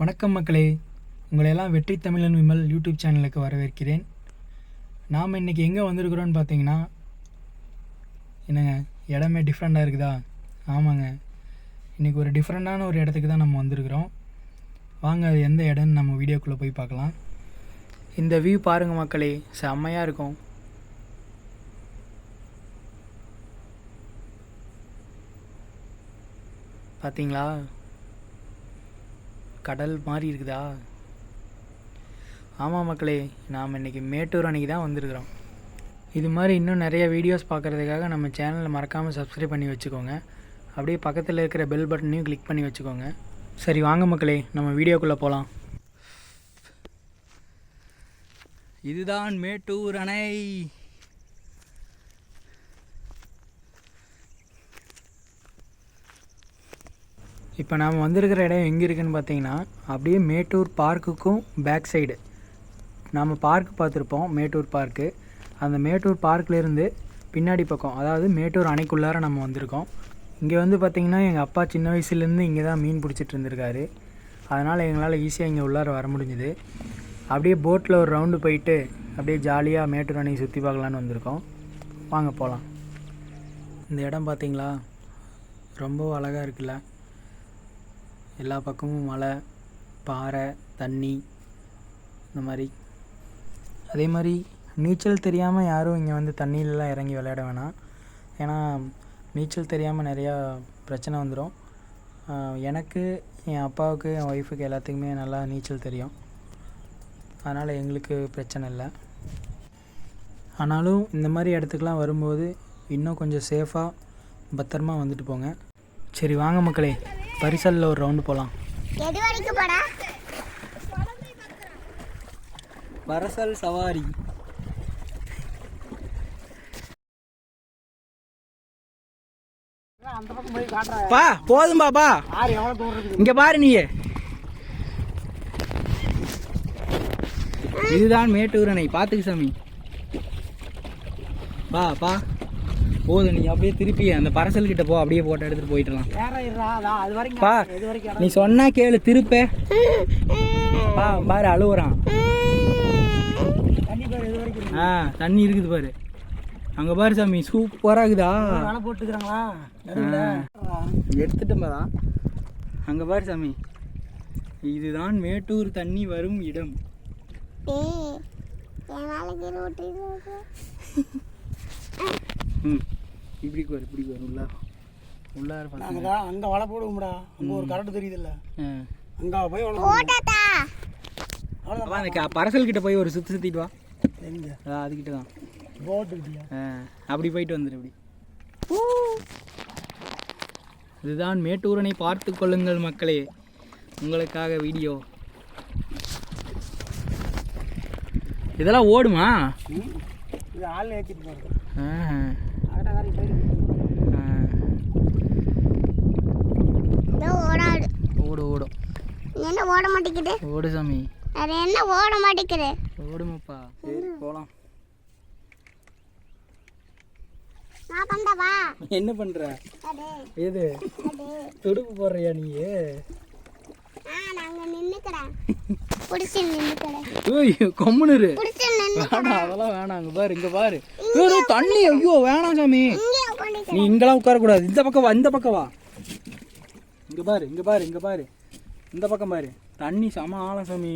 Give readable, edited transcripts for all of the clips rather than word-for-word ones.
வணக்கம் மக்களே, உங்களையெல்லாம் வெற்றி தமிழன் விமல் யூடியூப் சேனலுக்கு வரவேற்கிறேன். நாம் இன்றைக்கி எங்கே வந்திருக்கிறோன்னு பார்த்தீங்கன்னா, என்னங்க இடமே டிஃப்ரெண்ட்டாக இருக்குதா? ஆமாங்க, இன்றைக்கி ஒரு டிஃப்ரெண்ட்டான ஒரு இடத்துக்கு தான் நம்ம வந்திருக்கிறோம். வாங்க அது எந்த இடம்னு நம்ம வீடியோக்குள்ளே போய் பார்க்கலாம். இந்த வியூ பாருங்கள் மக்களே, செம்மையாக இருக்கும். பார்த்தீங்களா, கடல் மாதிரி இருக்குதா? ஆமாம் மக்களே, நாம் இன்றைக்கி மேட்டூர் அணைக்கு தான் வந்திருக்கிறோம். இது மாதிரி இன்னும் நிறைய வீடியோஸ் பார்க்குறதுக்காக நம்ம சேனலை மறக்காமல் சப்ஸ்கிரைப் பண்ணி வச்சுக்கோங்க. அப்படியே பக்கத்தில் இருக்கிற பெல் பட்டனையும் கிளிக் பண்ணி வச்சுக்கோங்க. சரி வாங்க மக்களே, நம்ம வீடியோக்குள்ளே போகலாம். இதுதான் மேட்டூர் அணை. இப்போ நாம் வந்திருக்கிற இடம் எங்கே இருக்குதுன்னு பார்த்தீங்கன்னா, அப்படியே மேட்டூர் பார்க்குக்கும் பேக் சைடு நாம் பார்க் பார்த்துருப்போம், மேட்டூர் பார்க்கு. அந்த மேட்டூர் பார்க்கிலேருந்து பின்னாடி பக்கம், அதாவது மேட்டூர் அணைக்குள்ளார நம்ம வந்திருக்கோம். இங்கே வந்து பார்த்திங்கன்னா எங்கள் அப்பா சின்ன வயசுலேருந்து இங்கே தான் மீன் பிடிச்சிட்டு இருந்திருக்காரு. அதனால் எங்களால் ஈஸியாக இங்கே உள்ளார வர முடிஞ்சுது. அப்படியே போட்டில் ஒரு ரவுண்டு போயிட்டு அப்படியே ஜாலியாக மேட்டூர் அணையை சுற்றி பார்க்கலான்னு வந்திருக்கோம். வாங்க போகலாம். இந்த இடம் பார்த்திங்களா, ரொம்ப அழகாக இருக்குல்ல? எல்லா பக்கமும் மலை, பாறை, தண்ணி, இந்த மாதிரி. அதே மாதிரி நீச்சல் தெரியாமல் யாரும் இங்கே வந்து தண்ணியிலலாம் இறங்கி விளையாட வேணாம். ஏன்னா நீச்சல் தெரியாமல் நிறையா பிரச்சனை வந்துடும். எனக்கு, என் அப்பாவுக்கு, என் ஒய்ஃபுக்கு எல்லாத்துக்குமே நல்லா நீச்சல் தெரியும். அதனால் எங்களுக்கு பிரச்சனை இல்லை. ஆனாலும் இந்த மாதிரி இடத்துக்குலாம் வரும்போது இன்னும் கொஞ்சம் சேஃபாக பத்திரமா வந்துட்டு போங்க. சரி வாங்க மக்களே, பரிசலில் ஒரு ரவுண்டு போகலாம். பரிசல் சவாரி. பா போதும் பாப்பா, இங்க பாரு நீ. இதுதான் மேட்டூர் அணை, பாத்துக்கு சாமி. பா பா போதும், நீ அப்படியே திருப்பி அந்த பரசல் கிட்ட போ, அப்படியே போட்டோ எடுத்துட்டு போயிடலாம். பா நீ சொன்னா கேளு, திருப்ப பா. பாரு அழுவுறான். தண்ணி இருக்குது பாரு, அங்க பாரு சாமி, சூப்பரா இருக்குதா? போட்டுக்கிறாங்களா? எடுத்துட்டோம் தான். அங்க பாரு சாமி, இதுதான் மேட்டூர் தண்ணி வரும் இடம். இப்படி வரும், இப்படி வரும். உள்ளார அங்க வலை போடுவோம்டா. அங்க ஒரு கரெக்ட் தெரியுதுல்ல, அங்க போய் அந்த பரசல் கிட்ட போய் ஒரு சுத்திட்டு வா. எங்க? அதுக்கிட்ட தான் போட்டு. அப்படி போயிட்டு வந்துடு. இப்படி இதுதான் மேட்டூர் அணை, பார்த்து கொள்ளுங்கள் மக்களே, உங்களுக்காக வீடியோ. இதெல்லாம் ஓடுமா? இது ஆள் ஏற்றிட்டு போகிறது. ஓடு ஓடும். என்ன ஓட மாட்டேங்குது? ஓடு சாமி. அது என்ன ஓட மாட்டேங்குது? ஓடுமாப்பா. சரி போலாம். நான் பண்றவா? என்ன பண்ற? ஏது துடுப்பு போடுறியா நீ? நாங்க நின்னுக்கறேன். புடிச்சு நின்னுக்கறேன். ஓய் கொம்முனுரு. புடிச்சு நின்னுக்கறேன். வேணாம், அதெல்லாம் வேணாம். அங்க பாரு, இங்க பாரு. ஏதோ தண்ணி. ஐயோ வேணாம் சாமி, நீ இங்கெல்லாம் உட்கார கூடாது. இந்த பக்கம் வா, இந்த பக்கம் வா. இங்க பாரு, இங்க பாரு, இங்க பாரு, இந்த பக்கம் பாரு. தண்ணி சம ஆழம் சாமி.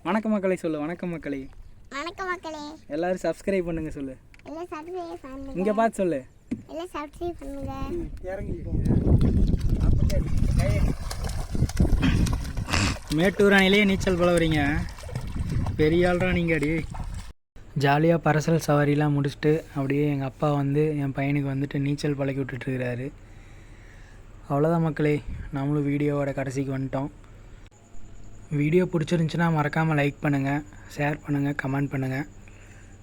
வணக்கம் மக்களே சொல்லு. வணக்கம் மக்களே. வணக்கம் மக்களே. எல்லாரும் சப்ஸ்கிரைப் பண்ணுங்க சொல்லு. எல்லாம் சப்ஸ்கிரைப் பண்ணுங்க. இங்க பாத்து சொல்லு. எல்லாம் சப்ஸ்கிரைப் பண்ணுங்க. இறங்கி போ. மேட்டூர் அணையிலே நீச்சல் பழகுறீங்க, பெரிய ஆள்றா நீங்க. அடி ஜாலியாக பரசல் சவாரிலாம் முடிச்சுட்டு அப்படியே எங்கள் அப்பா வந்து என் பையனுக்கு வந்துட்டு நீச்சல் பழக்கி விட்டுட்டுருக்கிறாரு. அவ்வளோதான் மக்களே, நம்மளும் வீடியோவோட கடைசிக்கு வந்துட்டோம். வீடியோ பிடிச்சிருந்துச்சின்னா மறக்காமல் லைக் பண்ணுங்கள், ஷேர் பண்ணுங்கள், கமெண்ட் பண்ணுங்கள்.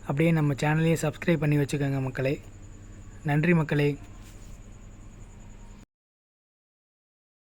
அப்படியே நம்ம சேனலையே சப்ஸ்கிரைப் பண்ணி வச்சுக்கோங்க மக்களே. நன்றி மக்களே.